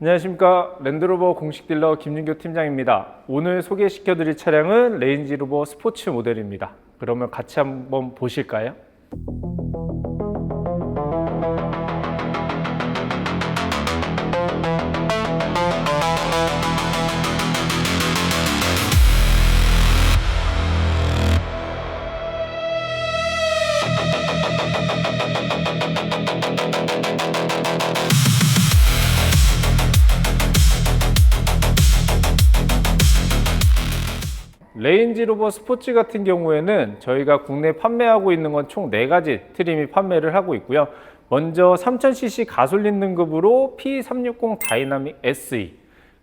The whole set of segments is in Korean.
안녕하십니까. 랜드로버 공식 딜러 김윤교 팀장입니다. 오늘 소개시켜 드릴 차량은 레인지로버 스포츠 모델입니다. 그러면 같이 한번 보실까요? 레인지로버 스포츠 같은 경우에는 저희가 국내 판매하고 있는 건 총 4가지 트림이 판매를 하고 있고요. 먼저 3000cc 가솔린 등급으로 P360 다이나믹 SE,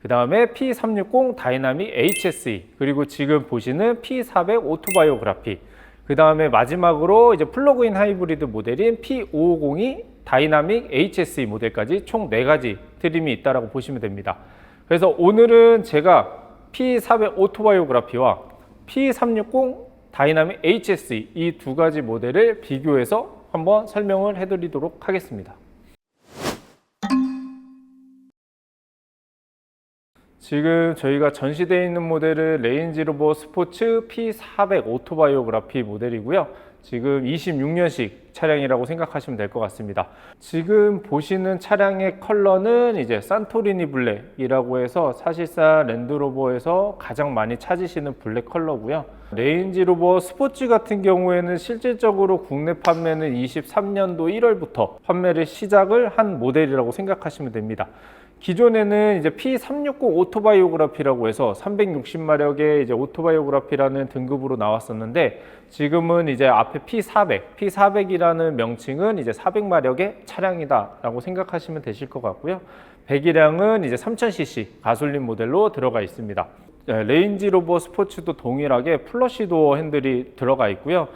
그 다음에 P360 다이나믹 HSE, 그리고 지금 보시는 P400 오토바이오그라피, 그 다음에 마지막으로 이제 플러그인 하이브리드 모델인 P550이 다이나믹 HSE 모델까지 총 4가지 트림이 있다고 보시면 됩니다. 그래서 오늘은 제가 P400 오토바이오그라피와 P360 다이나믹 HSE 이 2가지 모델을 비교해서 한번 설명을 해드리도록 하겠습니다. 지금 저희가 전시되어 있는 모델은 레인지로버 스포츠 P400 오토바이오그라피 모델이고요. 지금 26년식 차량이라고 생각하시면 될 것 같습니다. 지금 보시는 차량의 컬러는 이제 산토리니 블랙이라고 해서 사실상 랜드로버에서 가장 많이 찾으시는 블랙 컬러고요. 레인지로버 스포츠 같은 경우에는 실질적으로 국내 판매는 23년도 1월부터 판매를 시작을 한 모델이라고 생각하시면 됩니다. 기존에는 이제 P360 오토바이오그라피라고 해서 360마력의 이제 오토바이오그라피라는 등급으로 나왔었는데, 지금은 이제 앞에 P400이라는 명칭은 이제 400마력의 차량이다라고 생각하시면 되실 것 같고요. 배기량은 이제 3000cc 가솔린 모델로 들어가 있습니다. 레인지로버 스포츠도 동일하게 플러시 도어 핸들이 들어가 있고요.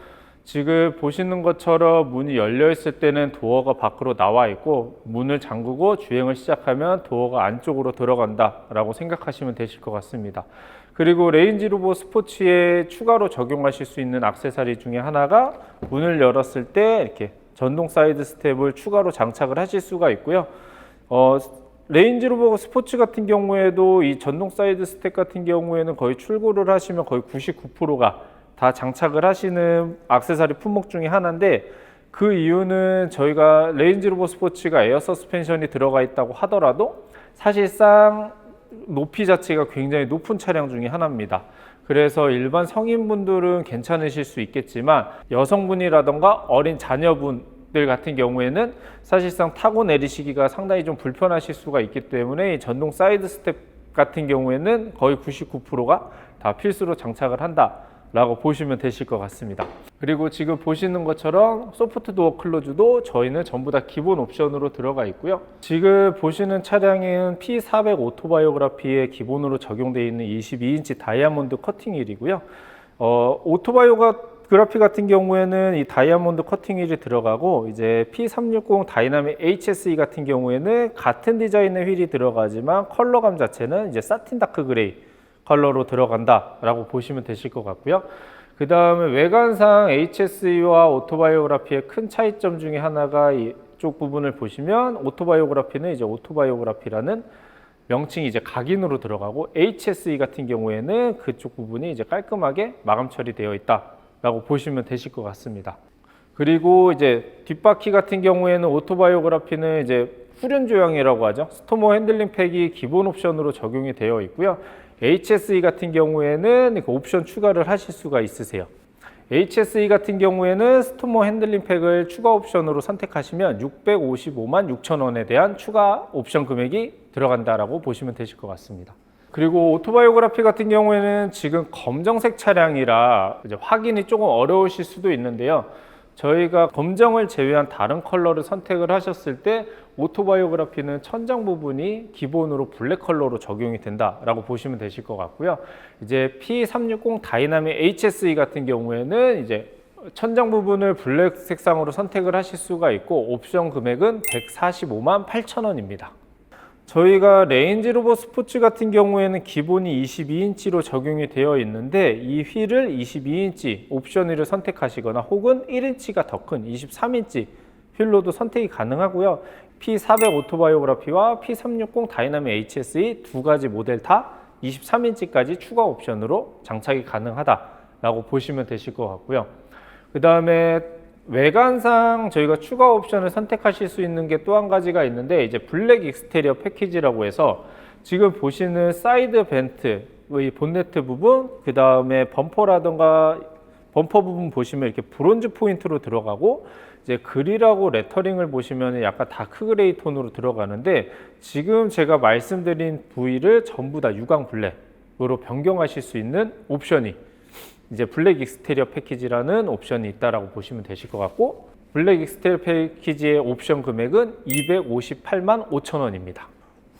지금 보시는 것처럼 문이 열려 있을 때는 도어가 밖으로 나와 있고, 문을 잠그고 주행을 시작하면 도어가 안쪽으로 들어간다 라고 생각하시면 되실 것 같습니다. 그리고 레인지로버 스포츠에 추가로 적용하실 수 있는 액세서리 중에 하나가 문을 열었을 때 이렇게 전동 사이드 스텝을 추가로 장착을 하실 수가 있고요. 레인지로버 스포츠 같은 경우에도 이 전동 사이드 스텝 같은 경우에는 거의 출고를 하시면 거의 99%가 다 장착을 하시는 액세서리 품목 중에 하나인데, 그 이유는 저희가 레인지로버 스포츠가 에어 서스펜션이 들어가 있다고 하더라도 사실상 높이 자체가 굉장히 높은 차량 중에 하나입니다. 그래서 일반 성인분들은 괜찮으실 수 있겠지만 여성분이라던가 어린 자녀분들 같은 경우에는 사실상 타고 내리시기가 상당히 좀 불편하실 수가 있기 때문에 이 전동 사이드 스텝 같은 경우에는 거의 99%가 다 필수로 장착을 한다 라고 보시면 되실 것 같습니다. 그리고 지금 보시는 것처럼 소프트 도어 클로즈도 저희는 전부 다 기본 옵션으로 들어가 있고요. 지금 보시는 차량은 P400 오토바이오그라피에 기본으로 적용되어 있는 22인치 다이아몬드 커팅 휠이고요. 오토바이오그라피 같은 경우에는 이 다이아몬드 커팅 휠이 들어가고, 이제 P360 다이나믹 HSE 같은 경우에는 같은 디자인의 휠이 들어가지만 컬러감 자체는 이제 사틴 다크 그레이 컬러로 들어간다 라고 보시면 되실 것 같고요. 그 다음에 외관상 HSE와 오토바이오그라피의 큰 차이점 중에 하나가 이쪽 부분을 보시면, 오토바이오그라피는 이제 오토바이오그라피라는 명칭이 이제 각인으로 들어가고, HSE 같은 경우에는 그쪽 부분이 이제 깔끔하게 마감 처리되어 있다 라고 보시면 되실 것 같습니다. 그리고 이제 뒷바퀴 같은 경우에는 오토바이오그라피는 이제 후륜 조향이라고 하죠. 스토머 핸들링 팩이 기본 옵션으로 적용이 되어 있고요. HSE 같은 경우에는 그 옵션 추가를 하실 수가 있으세요. HSE 같은 경우에는 스토머 핸들링 팩을 추가 옵션으로 선택하시면 655만 6천 원에 대한 추가 옵션 금액이 들어간다라고 보시면 되실 것 같습니다. 그리고 오토바이오그라피 같은 경우에는 지금 검정색 차량이라 이제 확인이 조금 어려우실 수도 있는데요. 저희가 검정을 제외한 다른 컬러를 선택을 하셨을 때 오토바이오그라피는 천장 부분이 기본으로 블랙 컬러로 적용이 된다라고 보시면 되실 것 같고요. 이제 P360 다이나믹 HSE 같은 경우에는 이제 천장 부분을 블랙 색상으로 선택을 하실 수가 있고, 옵션 금액은 145만 8천 원입니다. 저희가 레인지로버 스포츠 같은 경우에는 기본이 22인치로 적용이 되어 있는데, 이 휠을 22인치 옵션 휠을 선택하시거나 혹은 1인치가 더 큰 23인치 휠로도 선택이 가능하고요. P400 오토바이오그라피와 P360 다이나믹 HSE 두 가지 모델 다 23인치까지 추가 옵션으로 장착이 가능하다라고 보시면 되실 것 같고요. 그 다음에 외관상 저희가 추가 옵션을 선택하실 수 있는 게 또 한 가지가 있는데, 이제 블랙 익스테리어 패키지라고 해서 지금 보시는 사이드 벤트, 이 본네트 부분, 그 다음에 범퍼라던가 범퍼 부분 보시면 이렇게 브론즈 포인트로 들어가고, 이제 그릴하고 레터링을 보시면 약간 다크 그레이 톤으로 들어가는데, 지금 제가 말씀드린 부위를 전부 다 유광 블랙으로 변경하실 수 있는 옵션이 이제 블랙 익스테리어 패키지라는 옵션이 있다라고 보시면 되실 것 같고, 블랙 익스테리어 패키지의 옵션 금액은 258만 5천 원입니다.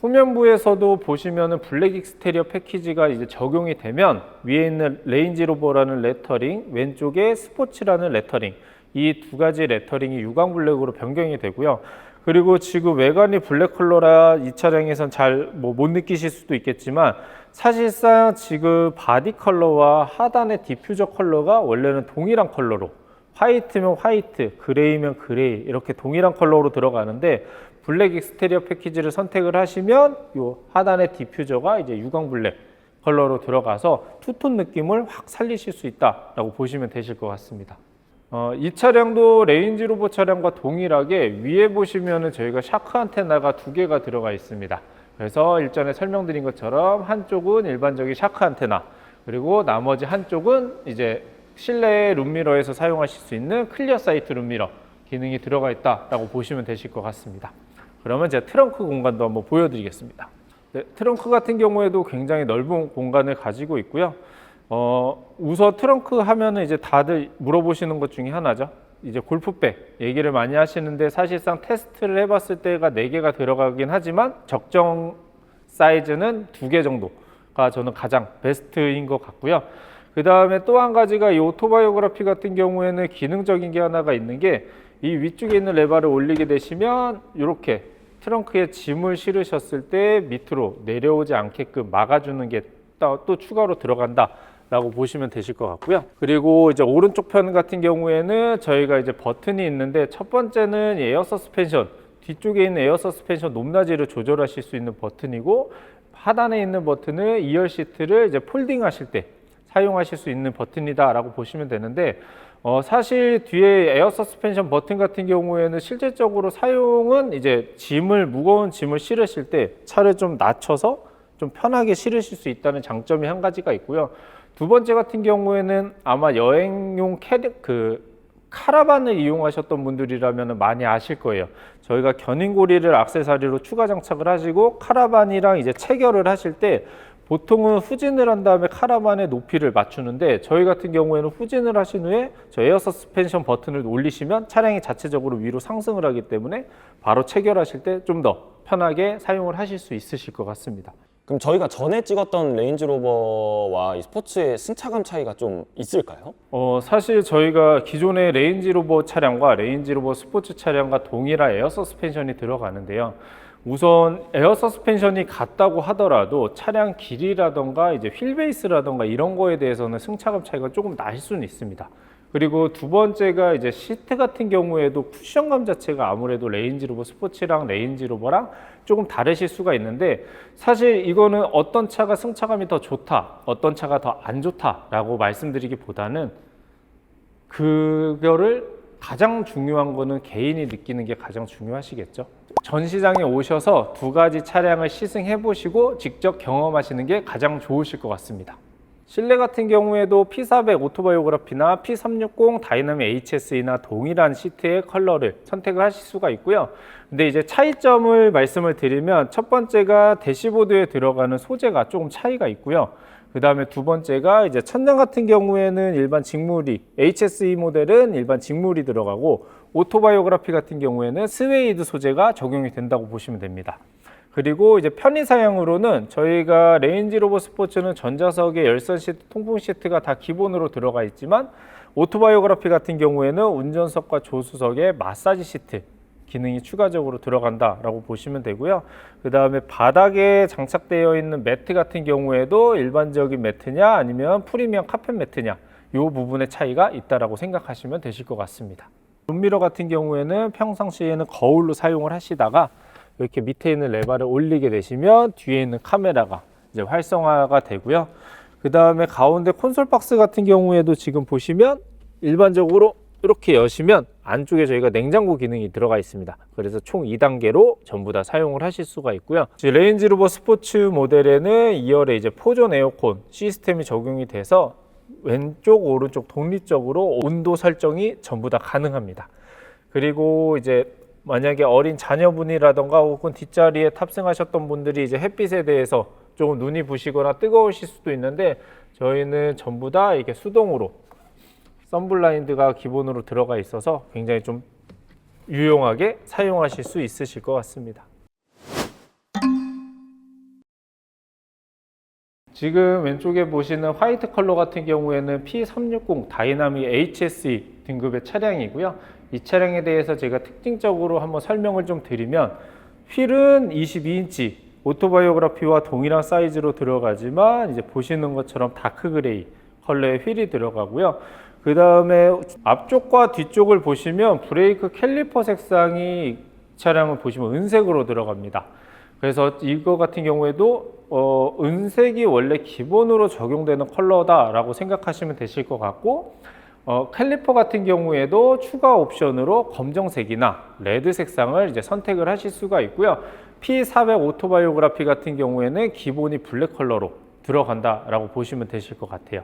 후면부에서도 보시면은 블랙 익스테리어 패키지가 이제 적용이 되면 위에 있는 레인지 로버라는 레터링, 왼쪽에 스포츠라는 레터링, 이 두 가지 레터링이 유광 블랙으로 변경이 되고요. 그리고 지금 외관이 블랙 컬러라 이 차량에선 잘 못 느끼실 수도 있겠지만, 사실상 지금 바디 컬러와 하단의 디퓨저 컬러가 원래는 동일한 컬러로, 화이트면 화이트, 그레이면 그레이, 이렇게 동일한 컬러로 들어가는데, 블랙 익스테리어 패키지를 선택을 하시면 요 하단의 디퓨저가 이제 유광 블랙 컬러로 들어가서 투톤 느낌을 확 살리실 수 있다라고 보시면 되실 것 같습니다. 이 차량도 레인지로버 차량과 동일하게 위에 보시면은 저희가 샤크 안테나가 두 개가 들어가 있습니다. 그래서 일전에 설명드린 것처럼 한쪽은 일반적인 샤크 안테나, 그리고 나머지 한쪽은 이제 실내 룸미러에서 사용하실 수 있는 클리어 사이트 룸미러 기능이 들어가 있다라고 보시면 되실 것 같습니다. 그러면 제가 트렁크 공간도 한번 보여드리겠습니다. 네, 트렁크 같은 경우에도 굉장히 넓은 공간을 가지고 있고요. 우선 트렁크 하면은 이제 다들 물어보시는 것 중에 하나죠. 이제 골프백 얘기를 많이 하시는데, 사실상 테스트를 해봤을 때가 4개가 들어가긴 하지만 적정 사이즈는 2개 정도가 저는 가장 베스트인 것 같고요. 그 다음에 또 한 가지가 이 오토바이오그라피 같은 경우에는 기능적인 게 하나가 있는 게, 이 위쪽에 있는 레버를 올리게 되시면 이렇게 트렁크에 짐을 실으셨을 때 밑으로 내려오지 않게끔 막아주는 게 또 추가로 들어간다 라고 보시면 되실 것 같고요. 그리고 이제 오른쪽 편 같은 경우에는 저희가 이제 버튼이 있는데, 첫 번째는 에어 서스펜션, 뒤쪽에 있는 에어 서스펜션 높낮이를 조절하실 수 있는 버튼이고, 하단에 있는 버튼은 2열 시트를 이제 폴딩 하실 때 사용하실 수 있는 버튼이다 라고 보시면 되는데, 사실 뒤에 에어 서스펜션 버튼 같은 경우에는 실질적으로 사용은 이제 무거운 짐을 실으실 때 차를 좀 낮춰서 좀 편하게 실으실 수 있다는 장점이 한 가지가 있고요. 두 번째 같은 경우에는 아마 여행용 카라반을 이용하셨던 분들이라면 많이 아실 거예요. 저희가 견인고리를 액세서리로 추가 장착을 하시고 카라반이랑 이제 체결을 하실 때 보통은 후진을 한 다음에 카라반의 높이를 맞추는데, 저희 같은 경우에는 후진을 하신 후에 저 에어 서스펜션 버튼을 올리시면 차량이 자체적으로 위로 상승을 하기 때문에 바로 체결하실 때 좀 더 편하게 사용을 하실 수 있으실 것 같습니다. 그럼 저희가 전에 찍었던 레인지로버와 이 스포츠의 승차감 차이가 좀 있을까요? 사실 저희가 기존의 레인지로버 차량과 레인지로버 스포츠 차량과 동일한 에어 서스펜션이 들어가는데요. 우선 에어 서스펜션이 같다고 하더라도 차량 길이라던가 이제 휠베이스라던가 이런 거에 대해서는 승차감 차이가 조금 날 수는 있습니다. 그리고 두 번째가 이제 시트 같은 경우에도 쿠션감 자체가 아무래도 레인지로버 스포츠랑 레인지로버랑 조금 다르실 수가 있는데, 사실 이거는 어떤 차가 승차감이 더 좋다, 어떤 차가 더 안 좋다라고 말씀드리기보다는, 그거를 가장 중요한 거는 개인이 느끼는 게 가장 중요하시겠죠. 전시장에 오셔서 두 가지 차량을 시승해 보시고 직접 경험하시는 게 가장 좋으실 것 같습니다. 실내 같은 경우에도 P400 오토바이오그라피나 P360 다이나믹 HSE나 동일한 시트의 컬러를 선택을 하실 수가 있고요. 근데 이제 차이점을 말씀을 드리면, 첫 번째가 대시보드에 들어가는 소재가 조금 차이가 있고요. 그 다음에 두 번째가 이제 천장 같은 경우에는 일반 직물이, HSE 모델은 일반 직물이 들어가고, 오토바이오그라피 같은 경우에는 스웨이드 소재가 적용이 된다고 보시면 됩니다. 그리고 이제 편의 사양으로는 저희가 레인지로버 스포츠는 전자석에 열선 시트, 통풍 시트가 다 기본으로 들어가 있지만, 오토바이오그라피 같은 경우에는 운전석과 조수석에 마사지 시트 기능이 추가적으로 들어간다라고 보시면 되고요. 그 다음에 바닥에 장착되어 있는 매트 같은 경우에도 일반적인 매트냐 아니면 프리미엄 카펫 매트냐, 이 부분의 차이가 있다라고 생각하시면 되실 것 같습니다. 룸미러 같은 경우에는 평상시에는 거울로 사용을 하시다가 이렇게 밑에 있는 레버를 올리게 되시면 뒤에 있는 카메라가 이제 활성화가 되고요. 그 다음에 가운데 콘솔 박스 같은 경우에도 지금 보시면 일반적으로 이렇게 여시면 안쪽에 저희가 냉장고 기능이 들어가 있습니다. 그래서 총 2단계로 전부 다 사용을 하실 수가 있고요. 레인지로버 스포츠 모델에는 2열에 이제 포존 에어컨 시스템이 적용이 돼서 왼쪽 오른쪽 독립적으로 온도 설정이 전부 다 가능합니다. 그리고 이제 만약에 어린 자녀분이라던가 혹은 뒷자리에 탑승하셨던 분들이 이제 햇빛에 대해서 조금 눈이 부시거나 뜨거우실 수도 있는데 저희는 전부 다 이렇게 수동으로 선블라인드가 기본으로 들어가 있어서 굉장히 좀 유용하게 사용하실 수 있으실 것 같습니다. 지금 왼쪽에 보시는 화이트 컬러 같은 경우에는 P360 다이나믹 HSE 등급의 차량이고요. 이 차량에 대해서 제가 특징적으로 한번 설명을 좀 드리면 휠은 22인치 오토바이오그라피와 동일한 사이즈로 들어가지만 이제 보시는 것처럼 다크 그레이 컬러의 휠이 들어가고요. 그 다음에 앞쪽과 뒤쪽을 보시면 브레이크 캘리퍼 색상이 차량을 보시면 은색으로 들어갑니다. 그래서 이거 같은 경우에도 은색이 원래 기본으로 적용되는 컬러다라고 생각하시면 되실 것 같고 캘리퍼 같은 경우에도 추가 옵션으로 검정색이나 레드 색상을 이제 선택을 하실 수가 있고요. P400 오토바이오그라피 같은 경우에는 기본이 블랙 컬러로 들어간다라고 보시면 되실 것 같아요.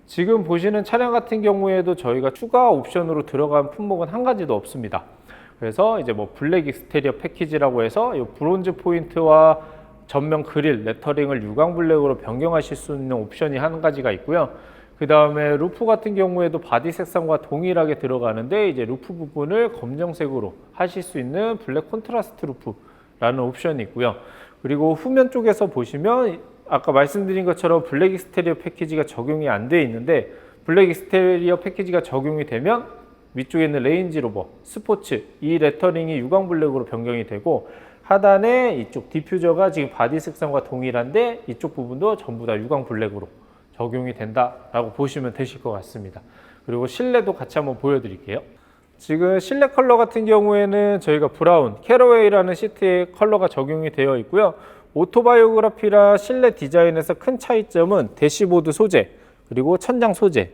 지금 보시는 차량 같은 경우에도 저희가 추가 옵션으로 들어간 품목은 한 가지도 없습니다. 그래서 이제 뭐 블랙 익스테리어 패키지라고 해서 이 브론즈 포인트와 전면 그릴 레터링을 유광 블랙으로 변경하실 수 있는 옵션이 한 가지가 있고요. 그 다음에 루프 같은 경우에도 바디 색상과 동일하게 들어가는데 이제 루프 부분을 검정색으로 하실 수 있는 블랙 콘트라스트 루프라는 옵션이 있고요. 그리고 후면 쪽에서 보시면 아까 말씀드린 것처럼 블랙 익스테리어 패키지가 적용이 안 돼 있는데 블랙 익스테리어 패키지가 적용이 되면 위쪽에 있는 레인지로버 스포츠 이 레터링이 유광 블랙으로 변경이 되고 하단에 이쪽 디퓨저가 지금 바디 색상과 동일한데 이쪽 부분도 전부 다 유광 블랙으로 적용이 된다라고 보시면 되실 것 같습니다. 그리고 실내도 같이 한번 보여드릴게요. 지금 실내 컬러 같은 경우에는 저희가 브라운 캐러웨이라는 시트의 컬러가 적용이 되어 있고요. 오토바이오그라피라 실내 디자인에서 큰 차이점은 대시보드 소재 그리고 천장 소재.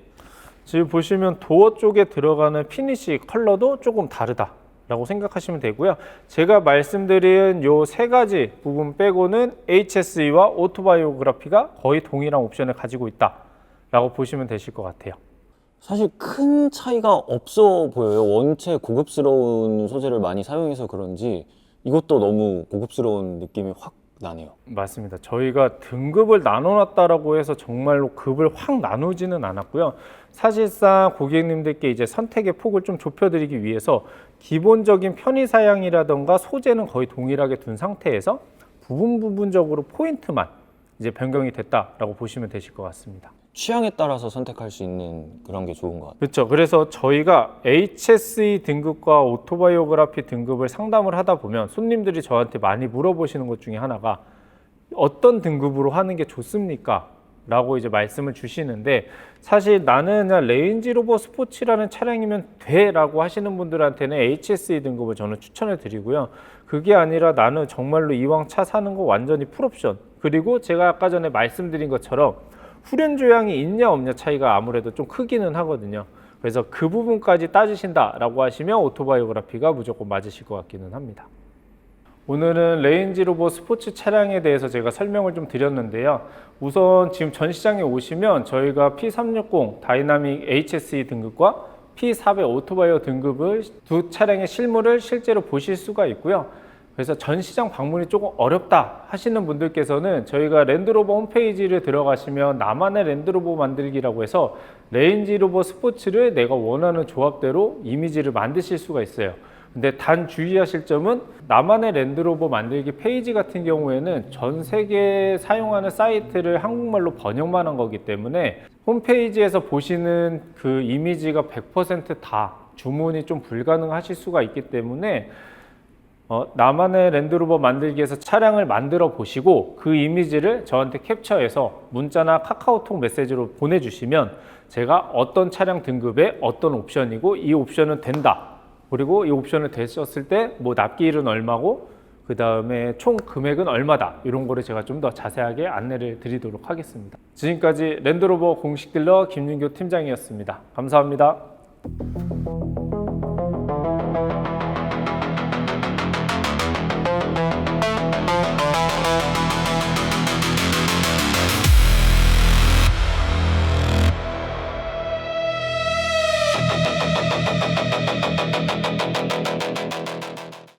지금 보시면 도어 쪽에 들어가는 피니시 컬러도 조금 다르다라고 생각하시면 되고요. 제가 말씀드린 요 세 가지 부분 빼고는 HSE와 오토바이오그라피가 거의 동일한 옵션을 가지고 있다라고 보시면 되실 것 같아요. 사실 큰 차이가 없어 보여요. 원체 고급스러운 소재를 많이 사용해서 그런지 이것도 너무 고급스러운 느낌이 확 나네요. 맞습니다. 저희가 등급을 나눠놨다라고 해서 정말로 급을 확 나누지는 않았고요. 사실상 고객님들께 이제 선택의 폭을 좀 좁혀드리기 위해서 기본적인 편의사양이라던가 소재는 거의 동일하게 둔 상태에서 부분적으로 포인트만 이제 변경이 됐다라고 보시면 되실 것 같습니다. 취향에 따라서 선택할 수 있는 그런 게 좋은 것 같아요. 그렇죠. 그래서 저희가 HSE 등급과 오토바이오그라피 등급을 상담을 하다 보면 손님들이 저한테 많이 물어보시는 것 중에 하나가 어떤 등급으로 하는 게 좋습니까? 라고 이제 말씀을 주시는데 사실 나는 그냥 레인지로버 스포츠라는 차량이면 돼 라고 하시는 분들한테는 HSE 등급을 저는 추천을 드리고요. 그게 아니라 나는 정말로 이왕 차 사는 거 완전히 풀옵션 그리고 제가 아까 전에 말씀드린 것처럼 후륜 조향이 있냐 없냐 차이가 아무래도 좀 크기는 하거든요. 그래서 그 부분까지 따지신다라고 하시면 오토바이오그라피가 무조건 맞으실 것 같기는 합니다. 오늘은 레인지로버 스포츠 차량에 대해서 제가 설명을 좀 드렸는데요. 우선 지금 전시장에 오시면 저희가 P360 다이나믹 HSE 등급과 P400 오토바이오 등급을 두 차량의 실물을 실제로 보실 수가 있고요. 그래서 전시장 방문이 조금 어렵다 하시는 분들께서는 저희가 랜드로버 홈페이지를 들어가시면 나만의 랜드로버 만들기라고 해서 레인지로버 스포츠를 내가 원하는 조합대로 이미지를 만드실 수가 있어요. 근데 단 주의하실 점은 나만의 랜드로버 만들기 페이지 같은 경우에는 전 세계에 사용하는 사이트를 한국말로 번역만 한 거기 때문에 홈페이지에서 보시는 그 이미지가 100% 주문이 좀 불가능하실 수가 있기 때문에 나만의 랜드로버 만들기에서 차량을 만들어 보시고 그 이미지를 저한테 캡처해서 문자나 카카오톡 메시지로 보내주시면 제가 어떤 차량 등급에 어떤 옵션이고 이 옵션은 된다 그리고 이 옵션을 되셨을 때 뭐 납기일은 얼마고 그 다음에 총 금액은 얼마다 이런 거를 제가 좀 더 자세하게 안내를 드리도록 하겠습니다. 지금까지 랜드로버 공식 딜러 김윤교 팀장이었습니다. 감사합니다.